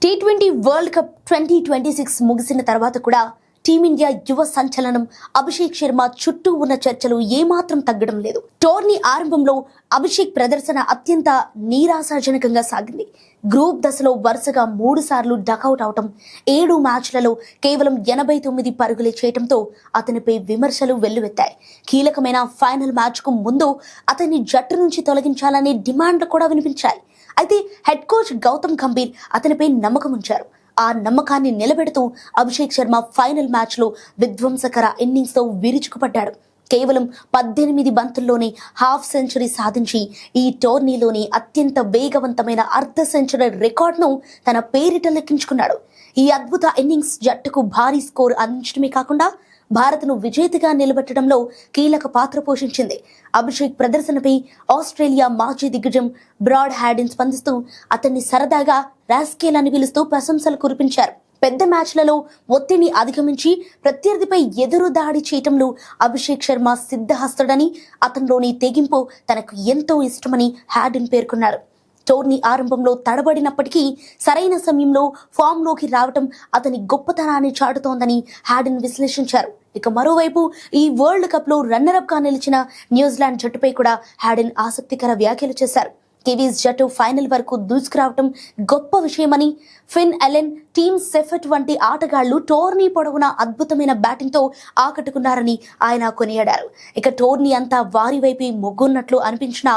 T20 world cup 2026 ముగిసిన తర్వాత కూడా టీమిండియా యువ సంచలనం అభిషేక్ శర్మ చుట్టూ ఉన్న చర్చలు ఏమాత్రం తగ్గడం లేదు. టోర్నీ ఆరంభంలో అభిషేక్ ప్రదర్శన అత్యంత నిరాశాజనకంగా సాగింది. గ్రూప్ దశలో వరుసగా 3 సార్లు డకౌట్ అవటం, 7 మ్యాచ్లలో కేవలం 89 పరుగులే చేయటంతో అతనిపై విమర్శలు వెల్లువెత్తాయి. కీలకమైన ఫైనల్ మ్యాచ్కు ముందు అతన్ని జట్టు నుంచి తొలగించాలనే డిమాండ్లు కూడా వినిపించాయి. అయితే హెడ్ కోచ్ గౌతమ్ గంభీర్ అతనిపై నమ్మకం ఉంచారు. ఆ నమ్మకాన్ని నిలబెడుతూ అభిషేక్ శర్మ ఫైనల్ మ్యాచ్లో విధ్వంసకర ఇన్నింగ్స్తో విరుచుకుపడ్డాడు. కేవలం 18 బంతుల్లోనే హాఫ్ సెంచరీ సాధించి ఈ టోర్నీలోని అత్యంత వేగవంతమైన అర్ధ సెంచరీ రికార్డును తన పేరిట లెక్కించుకున్నాడు. ఈ అద్భుత ఇన్నింగ్స్ జట్టుకు భారీ స్కోర్ అందించడమే కాకుండా భారత్ను విజేతగా నిలబెట్టడంలో కీలక పాత్ర పోషించింది. అభిషేక్ ప్రదర్శనపై ఆస్ట్రేలియా మాజీ దిగ్గజం బ్రాడ్ హ్యాడిన్ స్పందిస్తూ అతన్ని సరదాగా రాస్కేల్ అని పిలుస్తూ ప్రశంసలు కురిపించారు. పెద్ద మ్యాచ్లలో ఒత్తిడిని అధిగమించి ప్రత్యర్థిపై ఎదురు దాడి చేయటంలో అభిషేక్ శర్మ సిద్ధహస్తుడని, అతనిలోని తెగింపు తనకు ఎంతో ఇష్టమని హ్యాడిన్ పేర్కొన్నారు. టోర్నీ ఆరంభంలో తడబడినప్పటికీ సరైన సమయంలో ఫామ్లోకి రావటం అతని గొప్పతనాన్ని చాటుతోందని హ్యాడిన్ విశ్లేషించారు. ఇక మరోవైపు ఈ వరల్డ్ కప్ లో రన్నరప్ గా నిలిచిన న్యూజిలాండ్ జట్టుపై కూడా హ్యాడిన్ ఆసక్తికర వ్యాఖ్యలు చేశారు. కివీస్ జట్టు ఫైనల్ వరకు దూసుకురావటం గొప్ప విషయమని, ఫిన్ ఎలెన్, టీమ్ సెఫెట్ వంటి ఆటగాళ్లు టోర్నీ పొడవునా అద్భుతమైన బ్యాటింగ్తో ఆకట్టుకున్నారని ఆయన కొనియాడారు. ఇక టోర్నీ అంతా వారి వైపే మొగ్గున్నట్లు అనిపించిన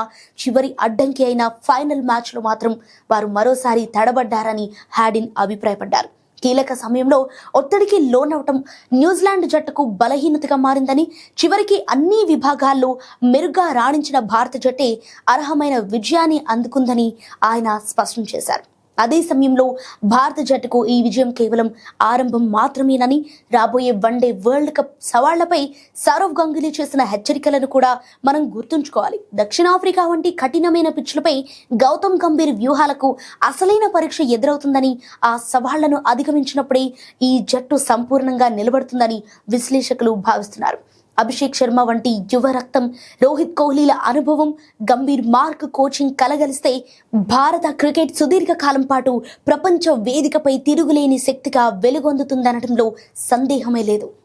చివరి అడ్డంకి అయిన ఫైనల్ మ్యాచ్లో మాత్రం వారు మరోసారి తడబడ్డారని హ్యాడిన్ అభిప్రాయపడ్డారు. కీలక సమయంలో ఒత్తిడికి లోనవటం న్యూజిలాండ్ జట్టుకు బలహీనతగా మారిందని, చివరికి అన్ని విభాగాల్లో మెరుగ్గా రాణించిన భారత జట్టే అర్హమైన విజయాన్ని అందుకుందని ఆయన స్పష్టం చేశారు. అదే సమయంలో భారత జట్టుకు ఈ విజయం కేవలం ఆరంభం మాత్రమేనని, రాబోయే వన్డే వరల్డ్ కప్ సవాళ్లపై సౌరవ్ గంగూలీ చేసిన హెచ్చరికలను కూడా మనం గుర్తుంచుకోవాలి. దక్షిణాఫ్రికా వంటి కఠినమైన పిచ్లపై గౌతమ్ గంభీర్ వ్యూహాలకు అసలైన పరీక్ష ఎదురవుతుందని, ఆ సవాళ్లను అధిగమించినప్పుడే ఈ జట్టు సంపూర్ణంగా నిలబడుతుందని విశ్లేషకులు భావిస్తున్నారు. అభిషేక్ శర్మ వంటి యువ రక్తం, రోహిత్ కోహ్లీల అనుభవం, గంభీర్ మార్క్ కోచింగ్ కలగలిస్తే భారత క్రికెట్ సుదీర్ఘ కాలం పాటు ప్రపంచ వేదికపై తిరుగులేని శక్తిగా వెలుగొందుతుందనటంలో సందేహమే లేదు.